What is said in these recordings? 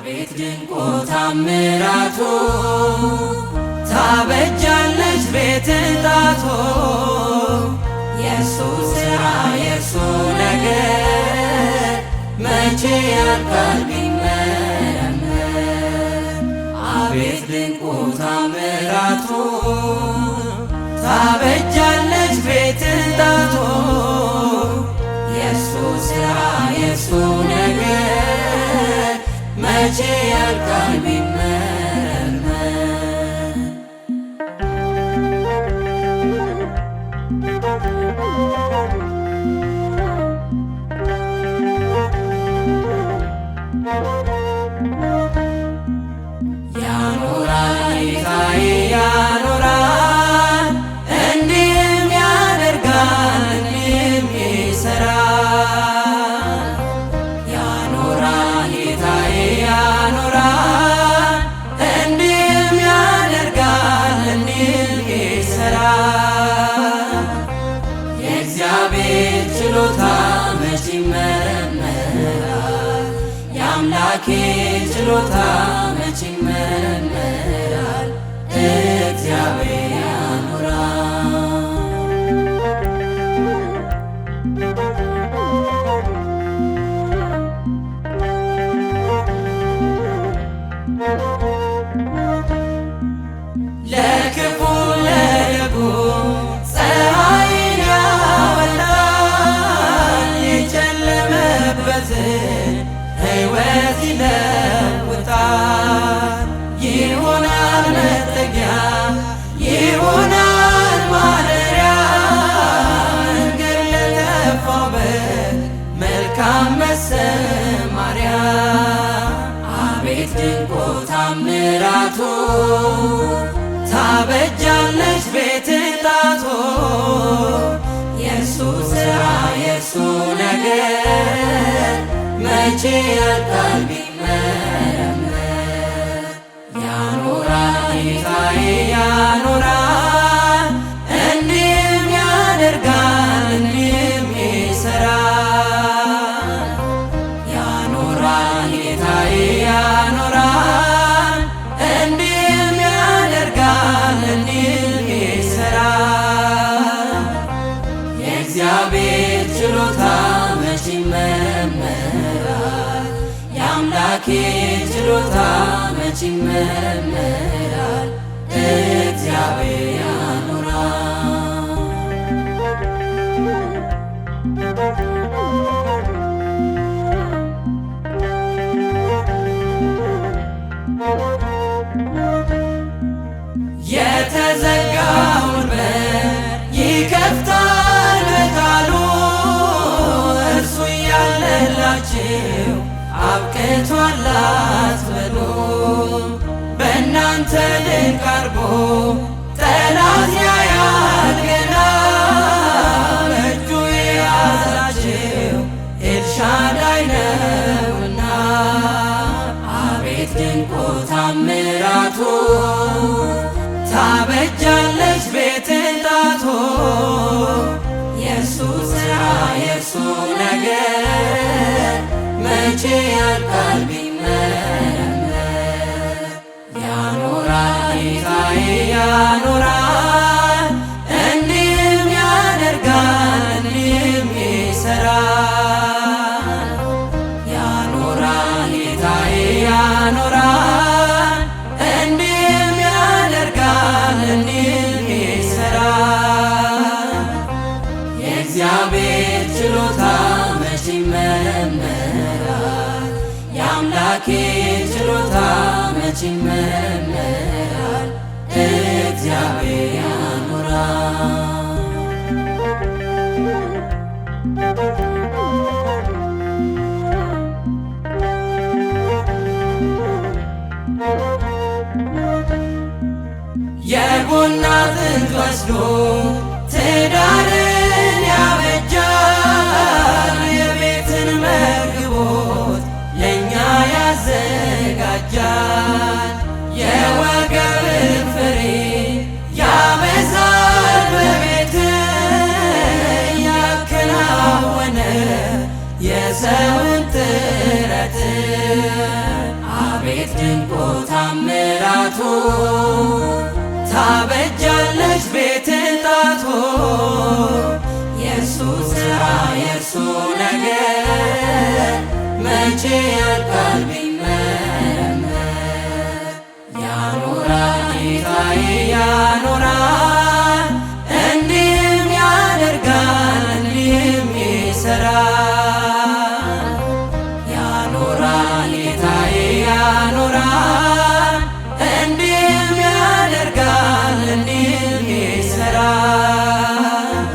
አቤት ድንቁ ታምራቱ ታበጃለች ቤትን ጣቶ የእሱ ሥራ የእሱ ነገር መቼ ያልቃል ቢመረመር። አቤት ድንቁ ታምራቱ ታበጃለች ቤትን ጣቶ የእሱ ሥራ የእሱ ነገር መቼ ያልቃል ቢመረመር። ያኖራል ጌታዬ ያኖራል፣ እንዲህም ያደርጋል እንዲህም ይሠራል። ያኖራል ጌታዬ ያኖራል፣ እንዲህም ያደርጋል እንዲህም ይሠራል። የእግዚአብሔር ችሎታ መች ይመረመራል? የአምላኬ ችሎታ መች ይመረመራል? እግዚአብሔር ያኖራል። ለክፉ ለደጉ ፀሐይን ያወጣል፣ የጨለመበትን ሕይወት ይለውጣል። ይሆናል መጠጊያ ይሆናል ማደሪያ፣ መንገድ ለጠፋው በግ መልካም መሰማሪያ። አቤት ድንቁ ታምራቱ ታበጃለች ቤትን ጣቶ የእሱ ሥራ የእሱ ነገር መቼ ያልቃል ቢመረመር። ያኖራል ጌታዬ ያኖራል፣ እንዲህም ያደርጋል እንዲህም ይሠራል። ያኖራል ጌታዬ ያኖራል፣ እንዲህም ያደርጋል እንዲህም ይሠራል። የእግዚአብሔር ችሎታ መች ይመረመራል? የአምላኬ ችሎታ መች ይመረመራል? እግዚአብሔር ያኖራል። የተዘጋውን በር ይከፍታል በቃሉ፣ እርሱ እያለላችሁ አብቅቷል አትበሉ። በእናንተ ድንቅ አድርጎ ጠላት ያያል ገና፣ በእጁ የያዛችሁ ኤልሻዳይ ነውና። አቤት ድንቁ ታምራቱ ታበጃለች ቤትን ጣቶ የእሱ ሥራ የእሱ ነገር መቼ ያልቃል ቢመረመር። ያኖራል ጌታዬ ያኖራል፣ እንዲህም ያደርጋል እንዲህም ይሠራል። ያኖራል ጌታዬ ያኖራል፣ እንዲህም ያደርጋል እንዲህም ይሠራል። የእግዚአብሔር ችሎታ መች ይመረመራል? የአምላኬ ችሎታ መች ይመረመራል? እግዚአብሔር ያኖራል። የጎን አጥንት ወስዶ ትዳርን ያበጃል፣ የቤትን መግቦት ለእኛ ያዘጋጃል። የወገብን ፍሬ ያበዛል በቤት ያከናወነ የሰውን ጥረት አቤት ድንቁ ታምራቱ ታበጃለች ቤትን ጣቶ የእርሱ ሥራ የእርሱ ነገር መቼ ያልቃል ቢመረመር። ያኖራል ጌታዬ ያኖራል እንዲህም ያደርጋል እንዲህም ይሠራል። ያኖራል ጌታዬ ያኖራል እንዲህም ያደርጋል እንዲህም ይሠራል።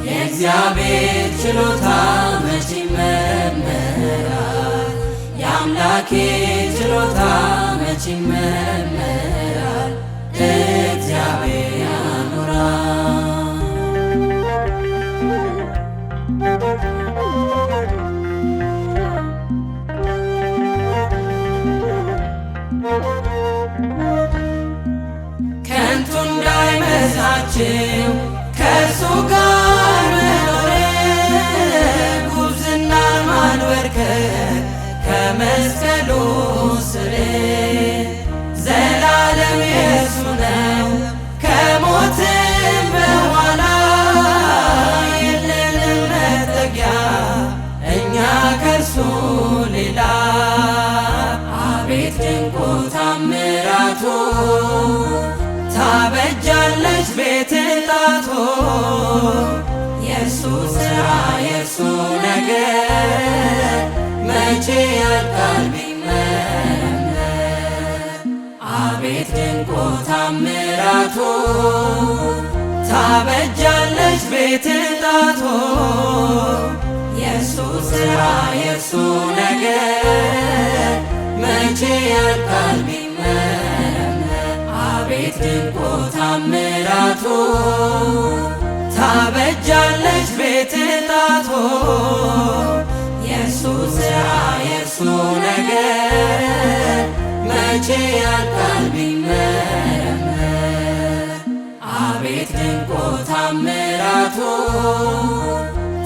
የእግዚአብሔር ችሎታ መቼ ይመረመራል? የአምላኬ ችሎታ መቼ ይመረመራል? እግዚአብሔር ያኖራል። ከንቱ እንዳይመስላችሁ ከእርሱ ጋር መኖር ጉብዝናን ማንበርከክ ከመስቀሉ ስር ዘላለም የእርሱ ነው ከሞትም በኋላ የለንም መጠጊያ እኛ ከእርሱ ሌላ። አቤት ድንቁ ታምራቱ ታበጃለች ቤትን ጣቶ የእርሱ ሥራ የእርሱ ነገር መቼ ያልቃል ቢመረመር። አቤት ድንቁ ታምራቱ ታበጃለች ቤትን ጣቶ የእርሱ ሥራ የእርሱ ነገር መቼ ያልቃል ቢመረመር። አቤት ድንቁ ታምራቱ ታበጃለች ቤትን ጣቶ የእርሱ ሥራ የእርሱ ነገር መቼ ያልቃል ቢመረመር። አቤት ድንቁ ታምራቱ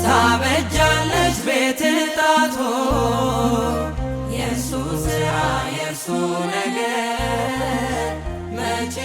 ታበጃለች ቤትን ጣቶ የእርሱ ሥራ የእርሱ ነገር መቼ